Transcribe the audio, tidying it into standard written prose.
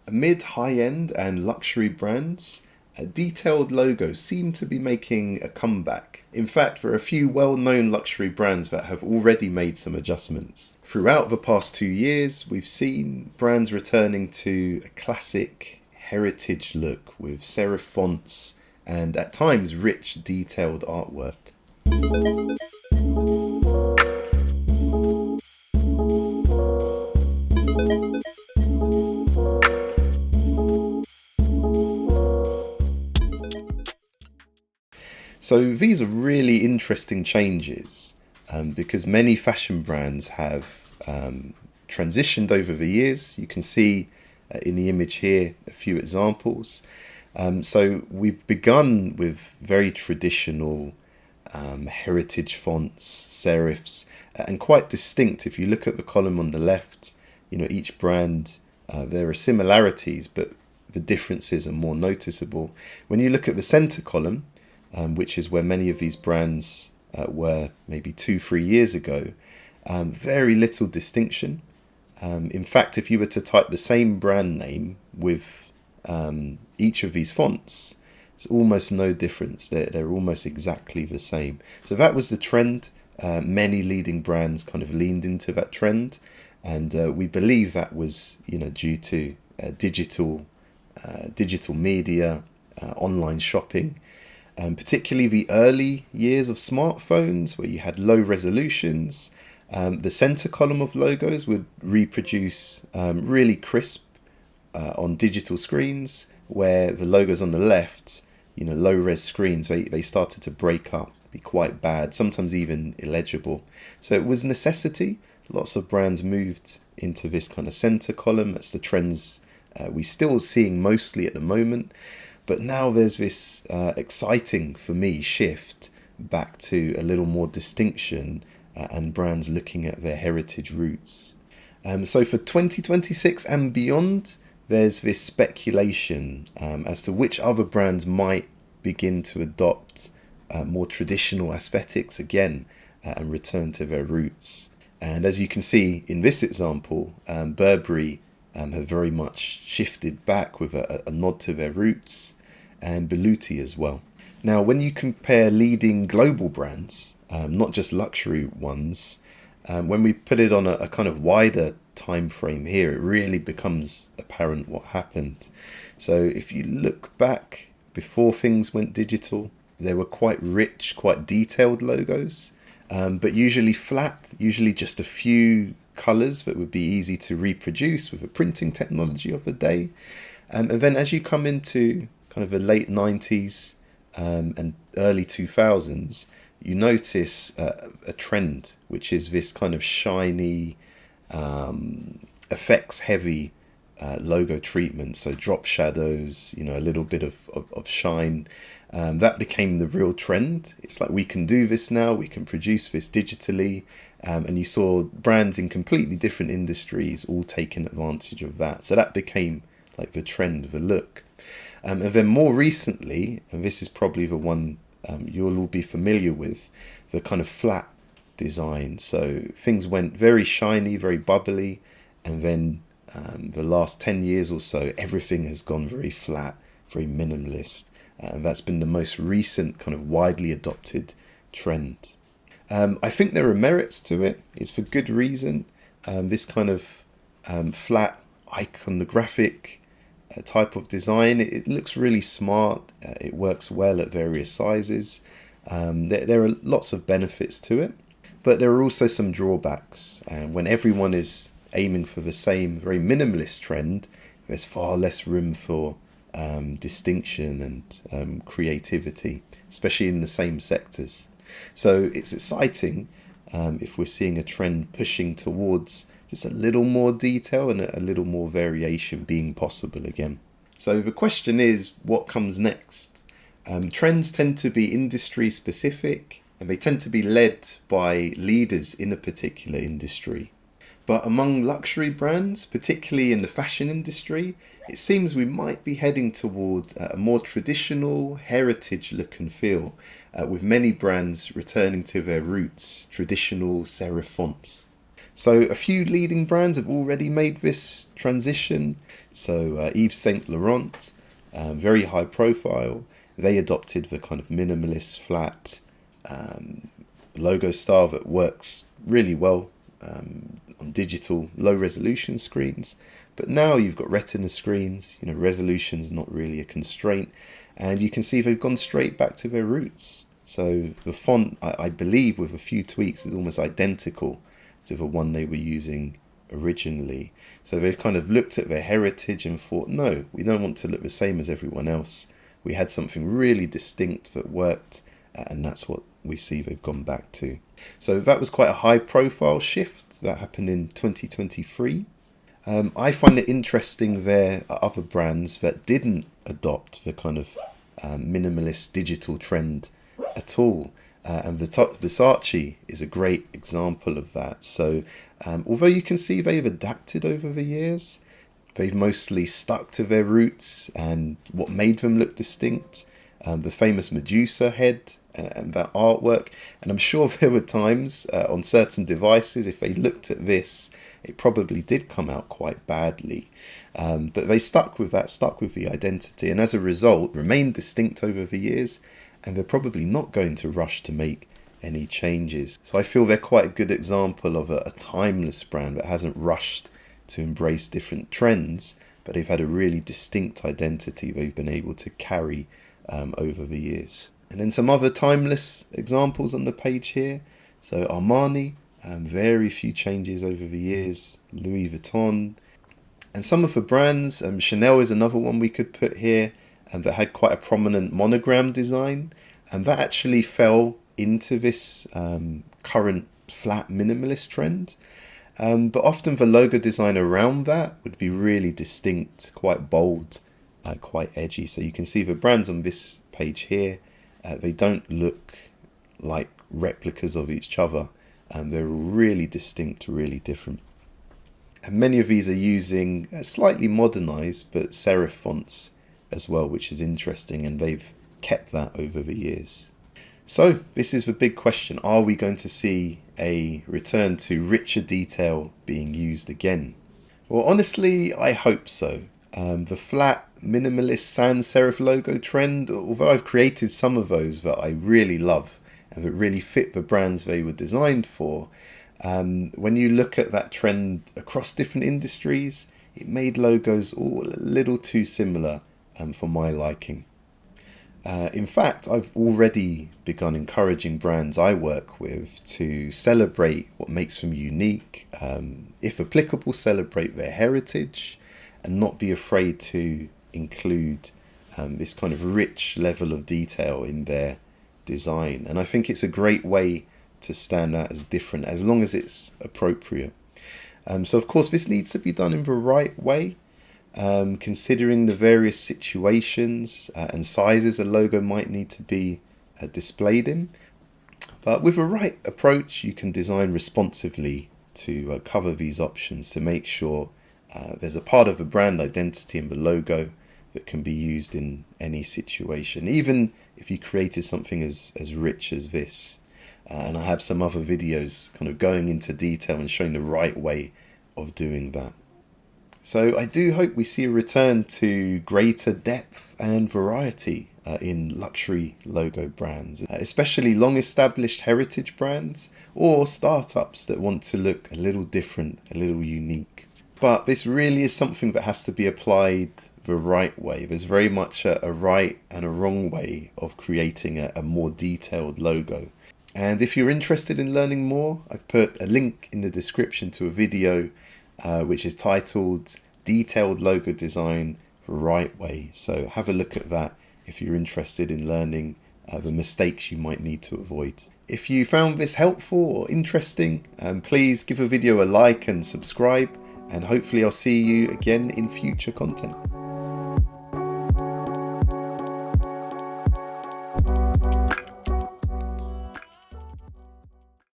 Amid high-end and luxury brands, detailed logos seem to be making a comeback. In fact, there are a few well-known luxury brands that have already made some adjustments. Throughout the past 2 years, we've seen brands returning to a classic heritage look with serif fonts and at times rich detailed artwork. So these are really interesting changes because many fashion brands have transitioned over the years. You can see in the image here a few examples. So we've begun with very traditional heritage fonts, serifs, and quite distinct. If you look at the column on the left, each brand, there are similarities, but the differences are more noticeable. When you look at the center column, which is where many of these brands were maybe 2-3 years ago, very little distinction. In fact, if you were to type the same brand name with each of these fonts, it's almost no difference. They're almost exactly the same. So that was the trend. Many leading brands kind of leaned into that trend, and we believe that was due to digital media, online shopping. Particularly the early years of smartphones where you had low resolutions. The center column of logos would reproduce really crisp on digital screens, where the logos on the left, low res screens, they started to break up, be quite bad, sometimes even illegible. So it was necessity. Lots of brands moved into this kind of center column. That's the trends we're still seeing mostly at the moment. But now there's this exciting, for me, shift back to a little more distinction and brands looking at their heritage roots. So for 2026 and beyond, there's this speculation as to which other brands might begin to adopt more traditional aesthetics again and return to their roots. And as you can see in this example, Burberry have very much shifted back with a nod to their roots, and Berluti as well. Now, when you compare leading global brands, not just luxury ones, when we put it on a kind of wider time frame here, it really becomes apparent what happened. So if you look back before things went digital, they were quite rich, quite detailed logos, but usually flat, usually just a few colors that would be easy to reproduce with the printing technology of the day. And then as you come into kind of the late 90s and early 2000s, you notice a trend, which is this kind of shiny, effects heavy logo treatment. So drop shadows, a little bit of shine. That became the real trend. It's like, we can do this now, we can produce this digitally. And you saw brands in completely different industries all taking advantage of that. So that became like the trend, the look. And then more recently, and this is probably the one you'll all be familiar with, the kind of flat design. So things went very shiny, very bubbly, and then the last 10 years or so, everything has gone very flat, very minimalist. And that's been the most recent kind of widely adopted trend. I think there are merits to it. It's for good reason. This kind of flat iconographic type of design, it looks really smart. It works well at various sizes. There are lots of benefits to it, but there are also some drawbacks. And when everyone is aiming for the same very minimalist trend, there's far less room for distinction and creativity, especially in the same sectors. So it's exciting if we're seeing a trend pushing towards just a little more detail and a little more variation being possible again. So the question is, what comes next? Trends tend to be industry specific, and they tend to be led by leaders in a particular industry. But among luxury brands, particularly in the fashion industry, it seems we might be heading towards a more traditional heritage look and feel, with many brands returning to their roots, traditional serif fonts. So a few leading brands have already made this transition. So Yves Saint Laurent, very high profile. They adopted the kind of minimalist flat logo style that works really well on digital low resolution screens. But now you've got retina screens, resolution's not really a constraint, and you can see they've gone straight back to their roots. So the font, I believe, with a few tweaks, is almost identical to the one they were using originally. So they've kind of looked at their heritage and thought, no, we don't want to look the same as everyone else. We had something really distinct that worked, and that's what we see they've gone back to. So that was quite a high profile shift that happened in 2023. I find it interesting there are other brands that didn't adopt the kind of minimalist digital trend at all. And Versace is a great example of that. So although you can see they've adapted over the years, they've mostly stuck to their roots and what made them look distinct. The famous Medusa head and that artwork. And I'm sure there were times on certain devices, if they looked at this, it probably did come out quite badly. But they stuck with that, stuck with the identity, and as a result remained distinct over the years, and they're probably not going to rush to make any changes. So I feel they're quite a good example of a timeless brand that hasn't rushed to embrace different trends, but they've had a really distinct identity they've been able to carry over the years. And then some other timeless examples on the page here. So Armani, very few changes over the years. Louis Vuitton, and some of the brands, Chanel is another one we could put here, that had quite a prominent monogram design, and that actually fell into this current flat minimalist trend. But often the logo design around that would be really distinct, quite bold, quite edgy. So you can see the brands on this page here, they don't look like replicas of each other. They're really distinct, really different. And many of these are using slightly modernized but serif fonts as well, which is interesting, and they've kept that over the years. So this is the big question: are we going to see a return to richer detail being used again? Well, honestly, I hope so. The flat minimalist sans serif logo trend, although I've created some of those that I really love and that really fit the brands they were designed for, when you look at that trend across different industries, it made logos all a little too similar for my liking. In fact, I've already begun encouraging brands I work with to celebrate what makes them unique, if applicable, celebrate their heritage, and not be afraid to include this kind of rich level of detail in their design. And I think it's a great way to stand out as different, as long as it's appropriate. So of course this needs to be done in the right way, considering the various situations and sizes a logo might need to be displayed in. But with the right approach, you can design responsively to cover these options to make sure there's a part of the brand identity in the logo that can be used in any situation, even if you created something as rich as this. And I have some other videos kind of going into detail and showing the right way of doing that. So I do hope we see a return to greater depth and variety in luxury logo brands, especially long-established heritage brands or startups that want to look a little different, a little unique. But this really is something that has to be applied the right way. There's very much a right and a wrong way of creating a more detailed logo. And if you're interested in learning more, I've put a link in the description to a video which is titled Detailed Logo Design the Right Way. So have a look at that if you're interested in learning the mistakes you might need to avoid. If you found this helpful or interesting, please give a video a like and subscribe, and hopefully I'll see you again in future content.